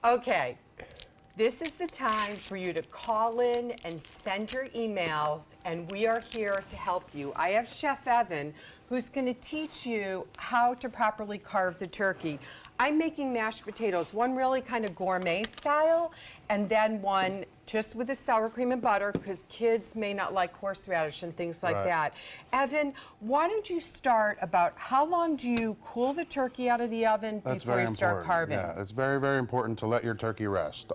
Okay, this is the time for you to call in and send your emails, and we are here to help you. I have Chef Evan, who's going to teach you how to properly carve the turkey. I'm making mashed potatoes, one really kind of gourmet style, and then one just with the sour cream and butter, because kids may not like horseradish and things like that. Evan, why don't you start about how long do you cool the turkey out of the oven before you start carving? Yeah, it's very, very important to let your turkey rest.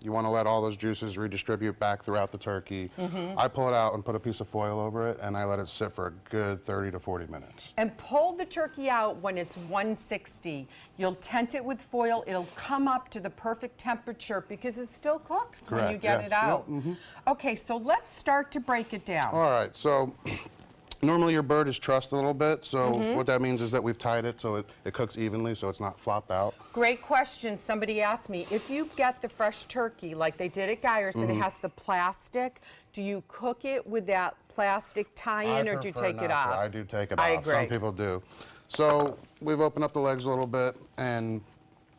You want to let all those juices redistribute back throughout the turkey. I pull it out and put a piece of foil over it, and I let it sit for a good 30 to 40 minutes. And pull the turkey out when it's 160. You'll tent it with foil. It'll come up to the perfect temperature because it still cooks when you get it out. Okay, so let's start to break it down. All right, so normally your bird is trussed a little bit, so what that means is that we've tied it so it cooks evenly, so it's not flopped out. Great question. Somebody asked me, if you get the fresh turkey like they did at Geyer's and it has the plastic, do you cook it with that plastic tie-in or do you take it off? I do take it I off. agree. Some people do. So we've opened up the legs a little bit, and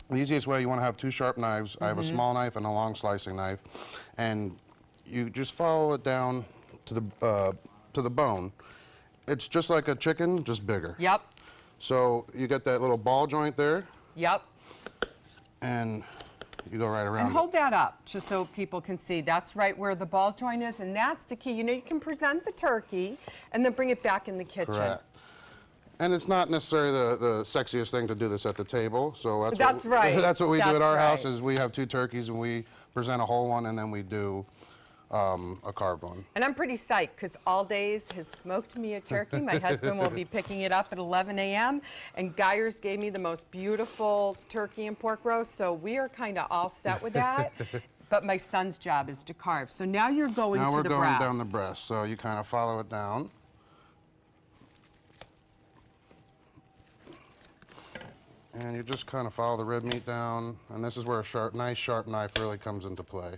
the easiest way, you want to have two sharp knives. I have a small knife and a long slicing knife, and you just follow it down to the bone. It's just like a chicken, just bigger. Yep. So you get that little ball joint there. Yep. And you go right around. And hold that up just so people can see. That's right where the ball joint is, and that's the key. You know, you can present the turkey and then bring it back in the kitchen. Correct. And it's not necessarily the sexiest thing to do this at the table, so that's right. That's what we do at our house. Is we have two turkeys and we present a whole one, and then we do a carved one. And I'm pretty psyched because All Days has smoked me a turkey. My husband will be picking it up at 11 a.m. And Geyer's gave me the most beautiful turkey and pork roast, so we are kind of all set with that. But my son's job is to carve. So now you're going to the breast. Now we're going down the breast, so you kind of follow it down. And you just kind of follow the rib meat down, and this is where a nice sharp knife really comes into play.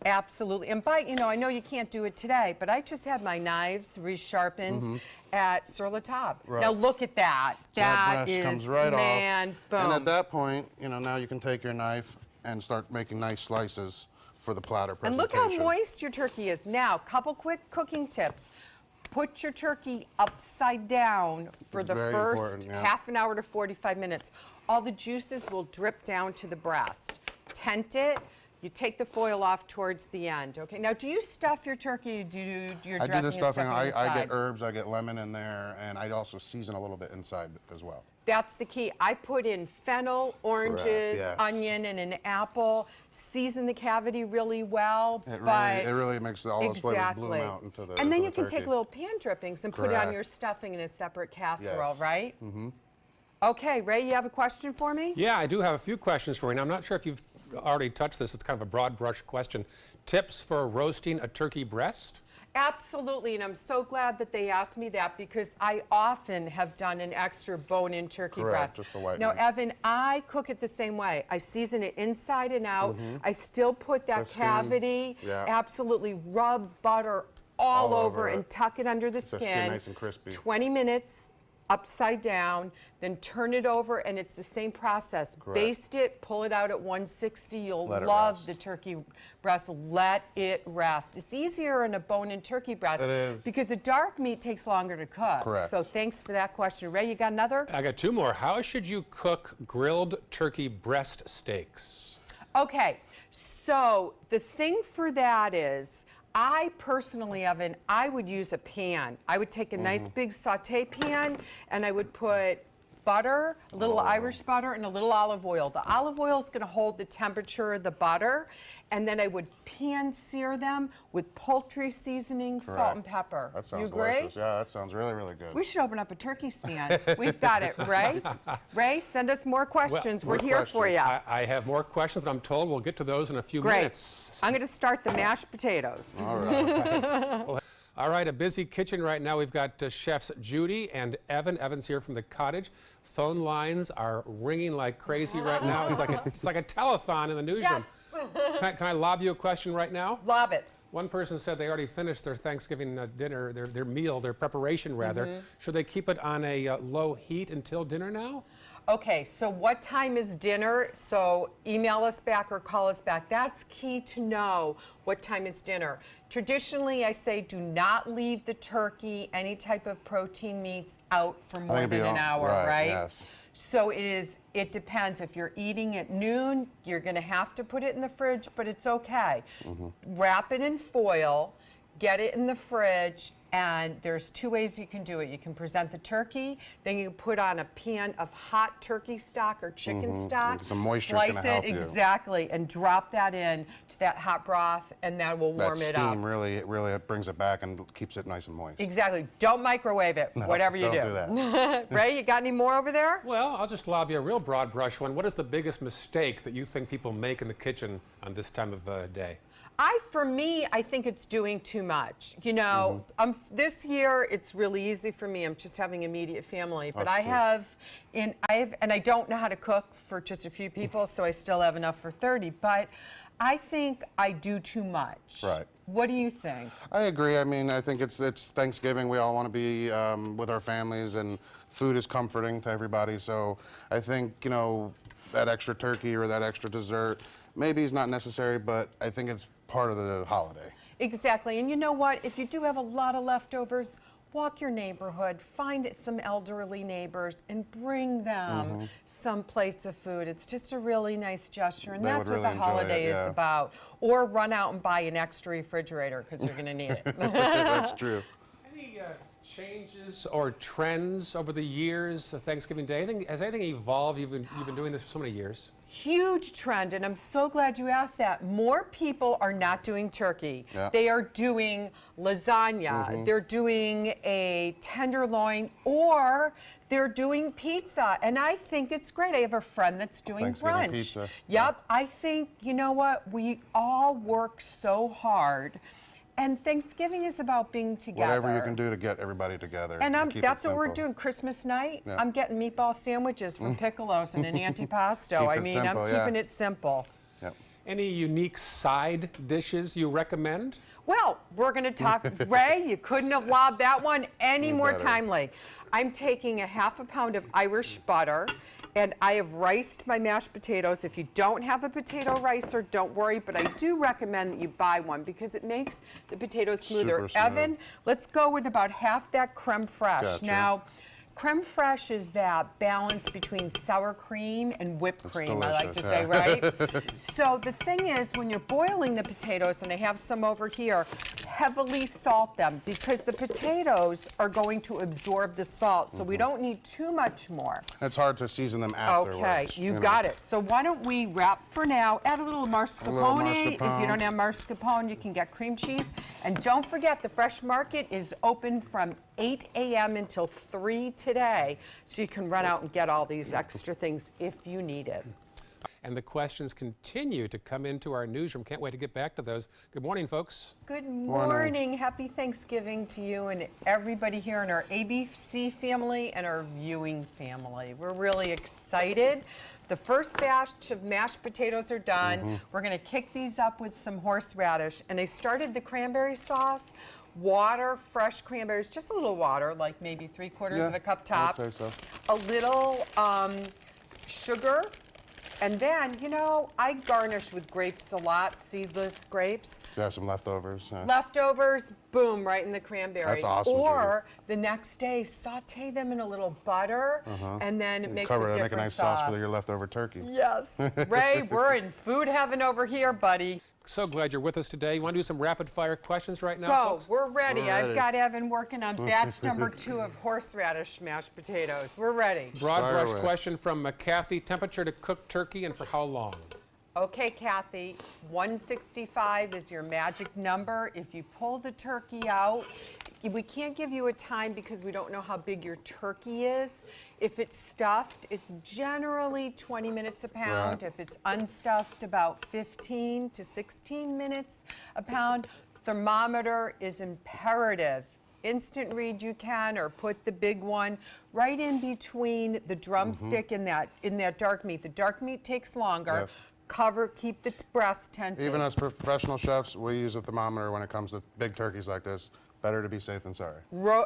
Absolutely. And you know, I know you can't do it today, but I just had my knives resharpened at Sur La Table. Right. Now look at that. So that breast is, comes right man, off. boom. And at that point, you know, now you can take your knife and start making nice slices for the platter presentation. And look how moist your turkey is. Now, couple quick cooking tips. Put your turkey upside down for the first half an hour to 45 minutes. All the juices will drip down to the breast. Tent it. You take the foil off towards the end. Okay. Now, do you stuff your turkey? Do you do your dressing? I do the stuffing. And I get herbs. I get lemon in there, and I also season a little bit inside as well. That's the key. I put in fennel, oranges, onion, and an apple. Season the cavity really well. It really makes all those flavors bloom out into the And then you can take little pan drippings and put it on your stuffing in a separate casserole, right? Okay, Ray, you have a question for me? Yeah, I do have a few questions for you. And I'm not sure if you've already touched this. It's kind of a broad brush question. Tips for roasting a turkey breast? Absolutely, and I'm so glad that they asked me that because I often have done an extra bone-in turkey breast. Just the white now, meat. Evan, I cook it the same way. I season it inside and out. I still put that cavity, absolutely rub butter all over and tuck it under the skin. Nice and crispy. 20 minutes upside down, then turn it over, and it's the same process. Baste it, pull it out at 160. You'll love the turkey breast. Let it rest. It's easier in a bone-in turkey breast because the dark meat takes longer to cook. So thanks for that question. Ray, you got another? I got two more. How should you cook grilled turkey breast steaks? Okay, so the thing for that is, I personally, Evan, I would use a pan. I would take a nice big saute pan and I would put butter, a little Irish butter, and a little olive oil. The olive oil is going to hold the temperature of the butter, and then I would pan sear them with poultry seasoning, salt and pepper. That sounds delicious. Yeah, that sounds really, really good. We should open up a turkey stand. We've got it, Ray. Ray, send us more questions. We're here for you. I have more questions, but I'm told we'll get to those in a few minutes. I'm going to start the mashed potatoes. All right. All right, a busy kitchen right now. We've got chefs Judi and Evan. Evan's here from the cottage. Phone lines are ringing like crazy right now. It's like a telethon in the newsroom. Yes. Can I lob you a question right now? Lob it. One person said they already finished their Thanksgiving dinner, their meal, their preparation rather. Should they keep it on a low heat until dinner now? Okay, so what time is dinner? So email us back or call us back. That's key to know what time is dinner. Traditionally, I say do not leave the turkey, any type of protein meats out for more than an hour, right? Yes. So it depends. If you're eating at noon, you're gonna have to put it in the fridge, but it's okay. Wrap it in foil, get it in the fridge, and there's two ways you can do it. You can present the turkey, then you put on a pan of hot turkey stock or chicken stock. Some moisture slice gonna help it you. exactly, and drop that in to that hot broth, and that will warm That it up. steam really brings it back and keeps it nice and moist. Exactly. Don't microwave it. No, whatever you don't do that. Ray, you got any more over there? Well, I'll just lob you a real broad brush one. What is the biggest mistake that you think people make in the kitchen on this time of day? For me, I think it's doing too much. You know, this year it's really easy for me. I'm just having immediate family, but That's and I don't know how to cook for just a few people, so I still have enough for 30. But I think I do too much. Right. What do you think? I agree. I mean, I think it's Thanksgiving. We all want to be with our families, and food is comforting to everybody. So I think, you know, that extra turkey or that extra dessert maybe is not necessary, but I think it's part of the holiday. Exactly. And you know what? If you do have a lot of leftovers, walk your neighborhood, find some elderly neighbors, and bring them some plates of food. It's just a really nice gesture, and They that's would what really the enjoy holiday it, is yeah. about. Or run out and buy an extra refrigerator because you're going to need it. That's true. Any changes or trends over the years of Thanksgiving Day? Has anything evolved? You've been doing this for so many years. Huge trend, and I'm so glad you asked that. More people are not doing turkey. Yeah. They are doing lasagna. They're doing a tenderloin, or they're doing pizza. And I think it's great. I have a friend that's doing Thanksgiving brunch. pizza. Yep. I think, you know what? We all work so hard. And Thanksgiving is about being together. Whatever you can do to get everybody together. And keep it that's what we're simple. doing. Christmas night, Yeah. I'm getting meatball sandwiches from Piccolo's and an antipasto. Keep I it mean, simple, I'm yeah. keeping it simple. Yep. Any unique side dishes you recommend? Well, we're going to talk. Ray, you couldn't have lobbed that one any You more better. timely. I'm taking a ½ pound of Irish butter, and I have riced my mashed potatoes. If you don't have a potato ricer, don't worry, but I do recommend that you buy one because it makes the potatoes smoother. Super smooth. Evan, let's go with about half that creme fraiche. Gotcha. Now, creme fraiche is that balance between sour cream and whipped cream, I like to delicious, say, right? So the thing is, when you're boiling the potatoes, and I have some over here, heavily salt them because the potatoes are going to absorb the salt, so we don't need too much more. It's hard to season them afterwards. Okay, you know. got it. So why don't we wrap for now, add a little mascarpone. If you mascarpone. don't have mascarpone, you can get cream cheese. And don't forget, the Fresh Market is open from 8 a.m. until 3 today, so you can run out and get all these extra things if you need it. And the questions continue to come into our newsroom. Can't wait to get back to those. Good morning, folks. Good morning. Happy Thanksgiving to you and everybody here in our ABC family and our viewing family. We're really excited. The first batch of mashed potatoes are done. We're going to kick these up with some horseradish. And I started the cranberry sauce. Water, fresh cranberries, just a little water, like maybe 3/4 of a cup tops. I would say so. A little sugar. And then, you know, I garnish with grapes a lot, seedless grapes. You have some leftovers. Leftovers, boom, right in the cranberry. That's awesome, Or the next day, saute them in a little butter, and then it makes Cover a it, different make a nice sauce. sauce for your leftover turkey. Yes. Ray, we're in food heaven over here, buddy. So glad you're with us today. You want to do some rapid fire questions right now, Go, folks? we're ready. We're I've ready. got Evan working on batch number 2 of horseradish mashed potatoes. We're ready. Broad Fire brush away. question from Kathy. Temperature to cook turkey and for how long? Okay, Kathy, 165 is your magic number. If you pull the turkey out, we can't give you a time because we don't know how big your turkey is. If it's stuffed, it's generally 20 minutes a pound. Right. If it's unstuffed, about 15 to 16 minutes a pound. Thermometer is imperative. Instant read you can, or put the big one right in between the drumstick and that dark meat. The dark meat takes longer. Yes. keep the breast tented. Even us professional chefs, we use a thermometer when it comes to big turkeys like this. Better to be safe than sorry.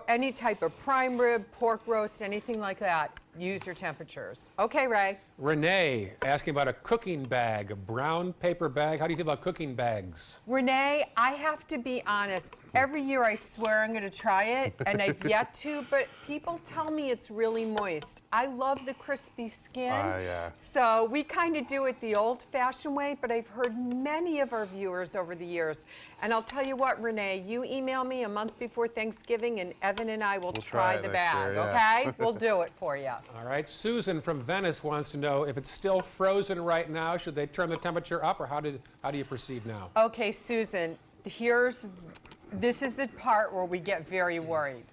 Any type of prime rib, pork roast, anything like that, use your temperatures. Okay, Ray. Renee asking about a cooking bag, a brown paper bag. How do you feel about cooking bags? Renee, I have to be honest. Every year I swear I'm going to try it, and I've yet to, but people tell me it's really moist. I love the crispy skin. Yeah. So we kind of do it the old-fashioned way, but I've heard many of our viewers over the years. And I'll tell you what, Renee, you email me a month before Thanksgiving, and Evan and I will try try it the next bag, year, yeah. okay? We'll do it for you. All right, Susan from Venice wants to know if it's still frozen right now, should they turn the temperature up, or how do you proceed now? Okay, Susan, this is the part where we get very worried.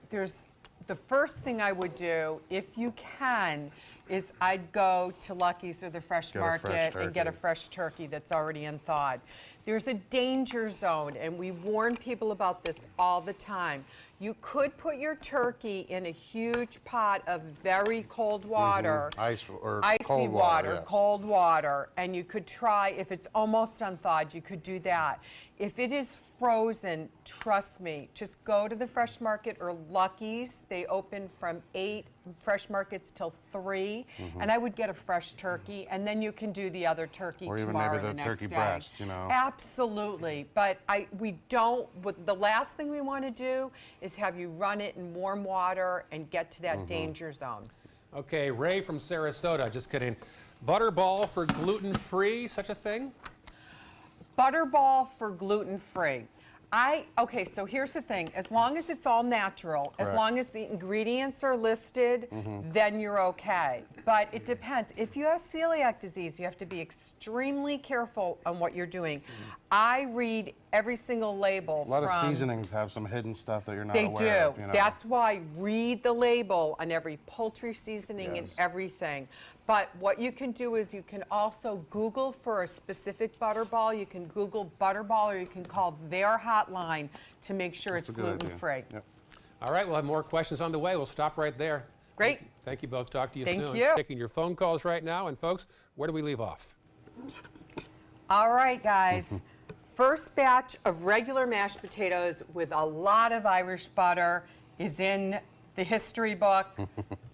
The first thing I would do, if you can, is I'd go to Lucky's or the Fresh Market and get a fresh turkey that's already unthawed. There's a danger zone, and we warn people about this all the time. You could put your turkey in a huge pot of very cold water, Ice or icy cold water, yeah. cold water, and you could try, if it's almost unthawed, you could do that. If it is frozen, trust me, just go to the Fresh Market or Lucky's. They open from 8 Fresh Markets till 3, and I would get a fresh turkey, and then you can do the other turkey Or even tomorrow maybe or the next turkey day. breast, you know. Absolutely, but the last thing we want to do is have you run it in warm water and get to that danger zone. Okay, Ray from Sarasota, just kidding. Butterball for gluten-free, such a thing? Butterball for gluten-free. Okay, so here's the thing. As long as it's all natural, as Correct. long as the ingredients are listed, then you're okay. But it depends. If you have celiac disease, you have to be extremely careful on what you're doing. I read every single label. A lot of seasonings have some hidden stuff that you're not They aware of. do. You know? That's why read the label on every poultry seasoning and Yes. everything. But what you can do is you can also Google for a specific butterball. You can Google butterball, or you can call their hotline to make sure That's it's a good idea. gluten-free. Yep. All right, we'll have more questions on the way. We'll stop right there. Great. Thank you both. Talk to you Thank soon. you. Taking your phone calls right now. And folks, where do we leave off? All right, guys. First batch of regular mashed potatoes with a lot of Irish butter is in the history book.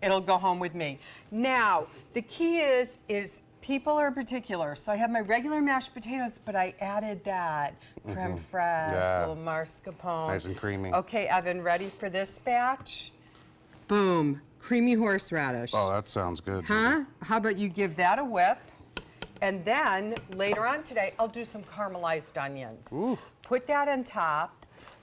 It'll go home with me. Now, the key is people are particular. So I have my regular mashed potatoes, but I added that creme fraiche, Yeah. a little mascarpone. Nice and creamy. Okay, Evan, ready for this batch? Boom, creamy horseradish. Oh, that sounds good. Huh? How about you give that a whip? And then later on today, I'll do some caramelized onions. Ooh. Put that on top.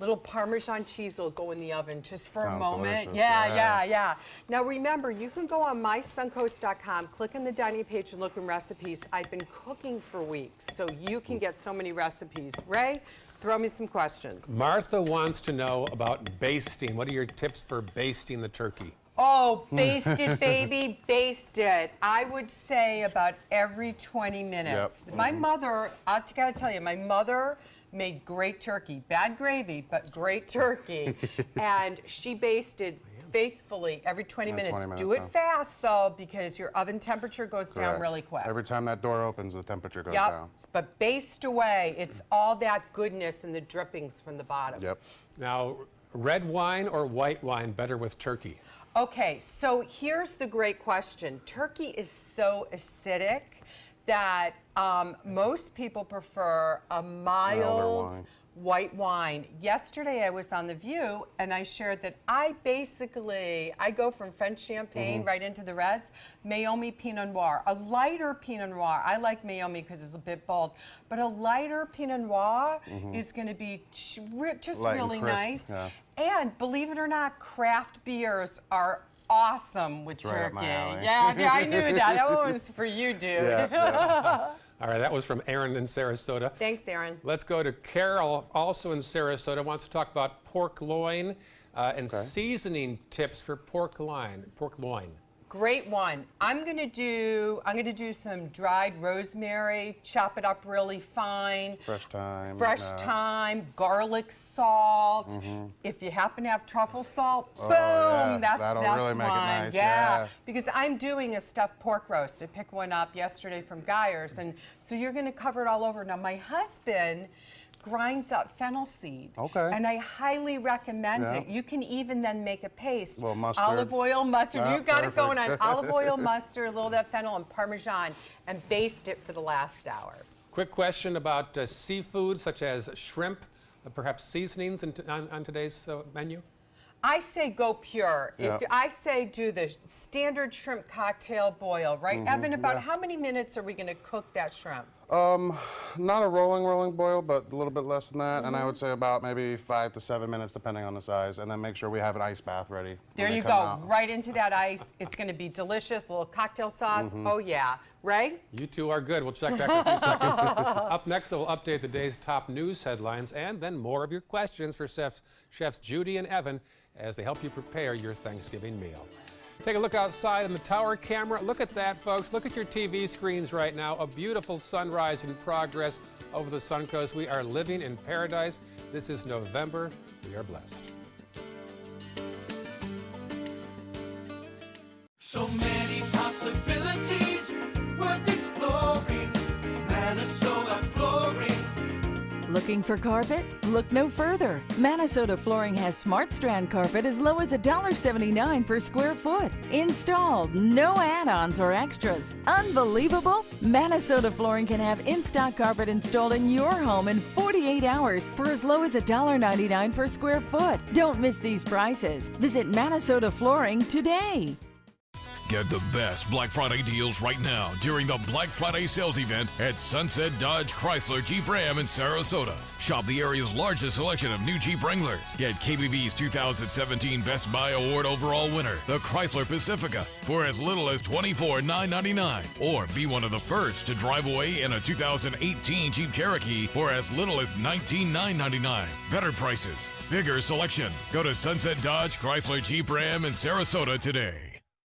Little Parmesan cheese will go in the oven just for a Sounds moment. delicious. Yeah. Now remember, you can go on mysuncoast.com, click on the dining page and look in recipes. I've been cooking for weeks, so you can get so many recipes. Ray, throw me some questions. Martha wants to know about basting. What are your tips for basting the turkey? Oh, baste it, baby, baste it. I would say about every 20 minutes. Yep. My mother, I gotta tell you, my mother made great turkey. Bad gravy, but great turkey. And she basted faithfully every 20 Yeah, minutes. 20 minutes, Do it huh? fast, though, because your oven temperature goes down Correct. really quick. Every time that door opens, the temperature goes Yep, down. but baste away. It's all that goodness and the drippings from the bottom. Yep. Now, red wine or white wine better with turkey? Okay, so here's the great question. Turkey is so acidic that most people prefer a mild wine. white wine. Yesterday I was on The View and I shared that I go from French champagne right into the reds, Meiomi Pinot Noir, a lighter Pinot Noir. I like Meiomi because it's a bit bold, but a lighter Pinot Noir is going to be just Light and really crisp, nice. yeah. And believe it or not, craft beers are awesome with right up turkey. my alley. Yeah, I knew that. That one was for you, dude. Yeah. All right, that was from Aaron in Sarasota. Thanks, Aaron. Let's go to Carol, also in Sarasota, wants to talk about pork loin and seasoning tips for pork loin. Great one. I'm gonna do some dried rosemary, chop it up really fine. Fresh thyme. Fresh thyme, garlic salt. If you happen to have truffle salt, boom, yeah, that's that'll really one. make it nice, Yeah. yeah. Because I'm doing a stuffed pork roast. I picked one up yesterday from Geyer's, and so you're gonna cover it all over. Now my husband grinds up fennel seed. Okay. And I highly recommend Yeah. it. You can even then make a paste. Little mustard. Olive oil, mustard. Yeah, You got it going on. perfect. Olive oil, mustard, a little of that fennel, and Parmesan, and baste it for the last hour. Quick question about seafood, such as shrimp, perhaps seasonings on today's menu? I say go pure. Yeah. If I say do the standard shrimp cocktail boil, right? Evan, about how many minutes are we going to cook that shrimp? Not a rolling boil, but a little bit less than that. And I would say about maybe 5 to 7 minutes, depending on the size. And then make sure we have an ice bath ready. There you go, right into that ice. It's going to be delicious. A little cocktail sauce. Oh yeah, right? You two are good. We'll check back in a few seconds. Up next, we'll update the day's top news headlines and then more of your questions for chefs Judi and Evan as they help you prepare your Thanksgiving meal. Take a look outside in the tower camera. Look at that, folks. Look at your TV screens right now. A beautiful sunrise in progress over the Suncoast. We are living in paradise. This is November. We are blessed. So many possibilities worth exploring. Minnesota Flooring. Looking for carpet? Look no further. Minnesota Flooring has Smart Strand carpet as low as $1.79 per square foot. Installed, no add-ons or extras. Unbelievable? Minnesota Flooring can have in-stock carpet installed in your home in 48 hours for as low as $1.99 per square foot. Don't miss these prices. Visit Minnesota Flooring today. Get the best Black Friday deals right now during the Black Friday sales event at Sunset Dodge Chrysler Jeep Ram in Sarasota. Shop the area's largest selection of new Jeep Wranglers. Get KBV's 2017 Best Buy Award overall winner, the Chrysler Pacifica, for as little as $24,999. Or be one of the first to drive away in a 2018 Jeep Cherokee for as little as $19,999. Better prices, bigger selection. Go to Sunset Dodge Chrysler Jeep Ram in Sarasota today.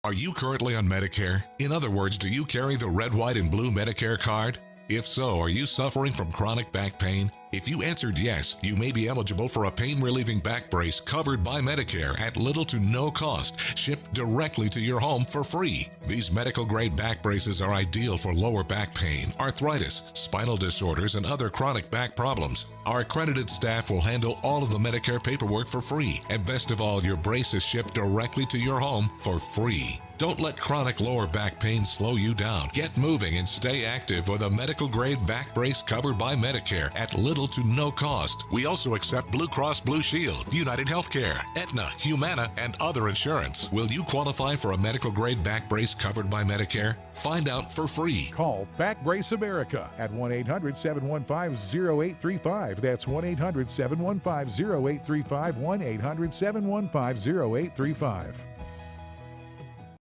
Are you currently on Medicare? In other words, do you carry the red, white, and blue Medicare card? If so, are you suffering from chronic back pain? If you answered yes, you may be eligible for a pain-relieving back brace covered by Medicare at little to no cost, shipped directly to your home for free. These medical-grade back braces are ideal for lower back pain, arthritis, spinal disorders, and other chronic back problems. Our accredited staff will handle all of the Medicare paperwork for free, and best of all, your brace is shipped directly to your home for free. Don't let chronic lower back pain slow you down. Get moving and stay active with a medical-grade back brace covered by Medicare at little to no cost. We also accept Blue Cross Blue Shield, United Healthcare, Aetna, Humana, and other insurance. Will you qualify for a medical-grade back brace covered by Medicare? Find out for free. Call Back Brace America at 1-800-715-0835. That's 1-800-715-0835, 1-800-715-0835.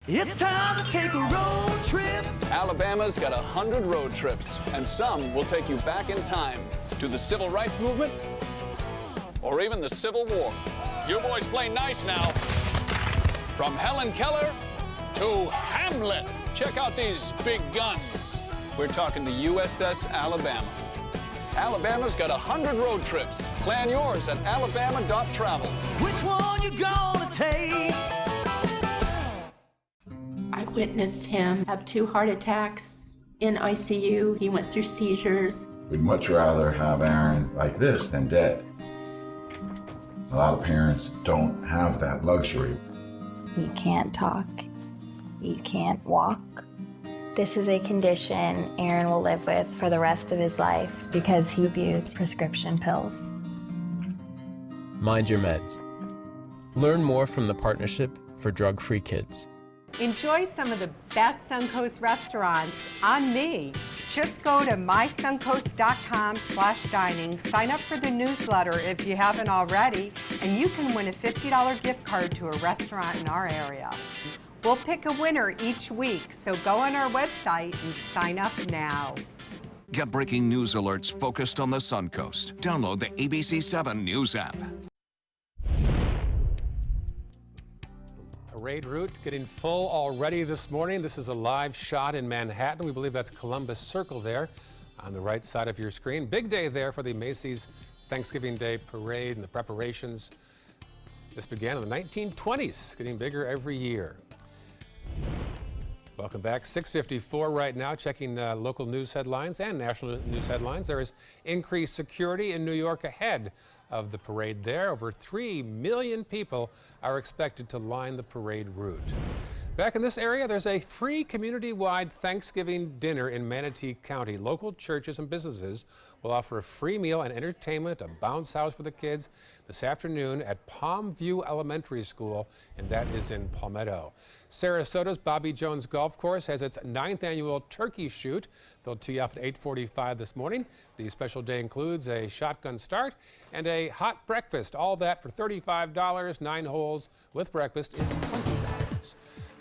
It's time to take a road trip. Alabama's got 100 road trips, and some will take you back in time to the Civil Rights Movement or even the Civil War. You boys play nice now. From Helen Keller to Hamlet. Check out these big guns. We're talking the USS Alabama. Alabama's got 100 road trips. Plan yours at alabama.travel. Which one you gonna take? I witnessed him have 2 heart attacks in ICU. He went through seizures. We'd much rather have Aaron like this than dead. A lot of parents don't have that luxury. He can't talk. He can't walk. This is a condition Aaron will live with for the rest of his life because he abused prescription pills. Mind your meds. Learn more from the Partnership for Drug-Free Kids. Enjoy some of the best Suncoast restaurants on me. Just go to mysuncoast.com/dining, sign up for the newsletter if you haven't already, and you can win a $50 gift card to a restaurant in our area. We'll pick a winner each week, so go on our website and sign up now. Get breaking news alerts focused on the Suncoast. Download the ABC 7 News app. parade route getting full already this morning. This is a live shot in Manhattan. We believe that's Columbus Circle there on the right side of your screen. Big day there for the Macy's Thanksgiving Day Parade and the preparations. This began in the 1920s, getting bigger every year. Welcome back. 6:54 right now, checking local news headlines and national news headlines. There is increased security in New York ahead of the parade there. Over 3 million people are expected to line the parade route. Back in this area, there's a free community-wide Thanksgiving dinner in Manatee County. Local churches and businesses will offer a free meal and entertainment, a bounce house for the kids this afternoon at Palm View Elementary School, and that is in Palmetto. Sarasota's Bobby Jones Golf Course has its 9th annual turkey shoot. They'll tee off at 8:45 this morning. The special day includes a shotgun start and a hot breakfast. All that for $35. 9 holes with breakfast is $20.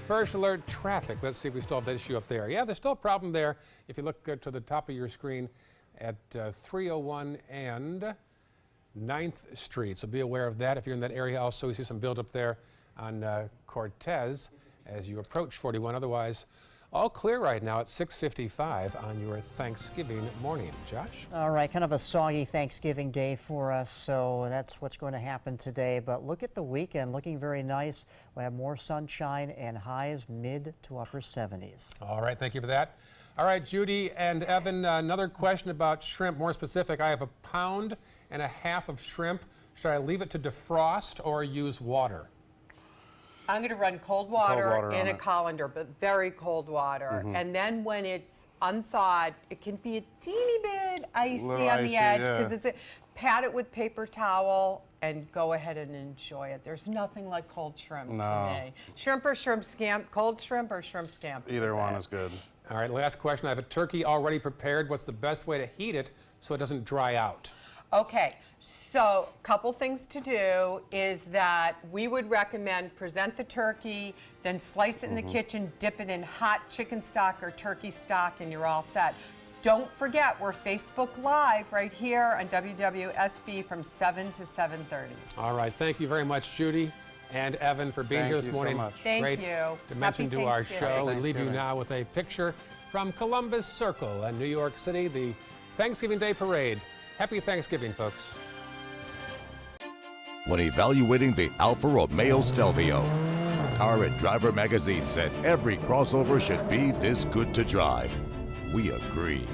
First alert traffic. Let's see if we still have that issue up there. Yeah, there's still a problem there. If you look to the top of your screen at 301 and 9th Street. So be aware of that if you're in that area. Also, we see some buildup there on Cortez as you approach 41. Otherwise, all clear right now at 6:55 on your Thanksgiving morning. Josh? All right, kind of a soggy Thanksgiving day for us, so that's what's going to happen today. But look at the weekend, looking very nice. We'll have more sunshine and highs mid to upper 70s. All right, thank you for that. All right, Judy and Evan, another question about shrimp, more specific. I have 1.5 pounds of shrimp. Should I leave it to defrost or use water? I'm going to run cold water in a colander, but very cold water. And then when it's unthawed, it can be a teeny bit icy on the edge because pat it with paper towel and go ahead and enjoy it. There's nothing like cold shrimp to me. Shrimp or shrimp scampi? Cold shrimp or shrimp scampi? Either one is good. All right, last question. I have a turkey already prepared. What's the best way to heat it so it doesn't dry out? Okay, so a couple things to do is that we would recommend present the turkey, then slice it in the kitchen, dip it in hot chicken stock or turkey stock, and you're all set. Don't forget, we're Facebook Live right here on WWSB from 7 to 7:30. All right, thank you very much, Judy and Evan, for being here this morning. Thank Great you. dimension Happy to our Thanksgiving. show. We leave you now with a picture from Columbus Circle in New York City, the Thanksgiving Day Parade. Happy Thanksgiving, folks. When evaluating the Alfa Romeo Stelvio, Car and Driver magazine said every crossover should be this good to drive. We agree.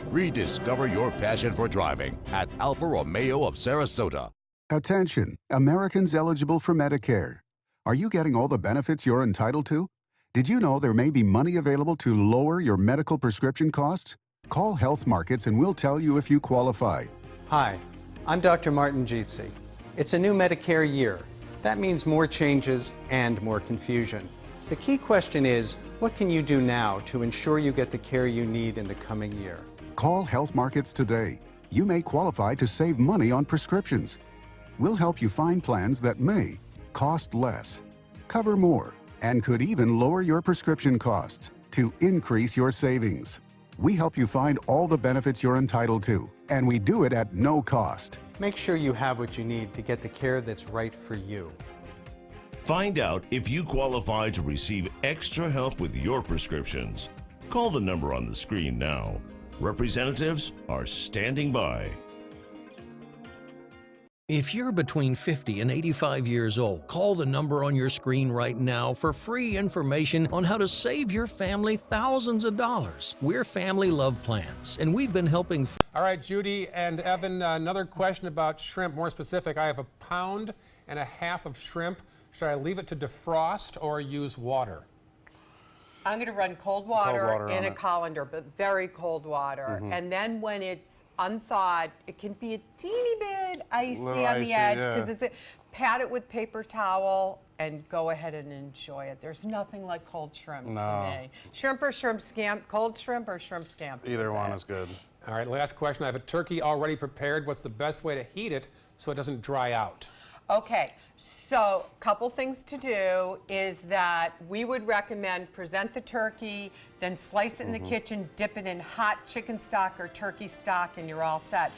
Rediscover your passion for driving at Alfa Romeo of Sarasota. Attention, Americans eligible for Medicare. Are you getting all the benefits you're entitled to? Did you know there may be money available to lower your medical prescription costs? Call Health Markets and we'll tell you if you qualify. Hi, I'm Dr. Martin Jeetsi. It's a new Medicare year. That means more changes and more confusion. The key question is, what can you do now to ensure you get the care you need in the coming year? Call Health Markets today. You may qualify to save money on prescriptions. We'll help you find plans that may cost less, cover more, and could even lower your prescription costs to increase your savings. We help you find all the benefits you're entitled to, and we do it at no cost. Make sure you have what you need to get the care that's right for you. Find out if you qualify to receive extra help with your prescriptions. Call the number on the screen now. Representatives are standing by. If you're between 50 and 85 years old, call the number on your screen right now for free information on how to save your family thousands of dollars. We're Family Love Plans, and we've been helping. All right, Judy and Evan, another question about shrimp, more specific. I have 1.5 pounds of shrimp. Should I leave it to defrost or use water? I'm going to run cold water in a colander, but very cold water. And then when it's unthawed, it can be a teeny bit icy on the edge because pat it with paper towel and go ahead and enjoy it. There's nothing like cold shrimp to me. Shrimp or shrimp scampi? Cold shrimp or shrimp scampi? Either one is good. All right, last question. I have a turkey already prepared. What's the best way to heat it so it doesn't dry out? Okay, so a couple things to do is that we would recommend present the turkey, then slice it in the kitchen, dip it in hot chicken stock or turkey stock, and you're all set.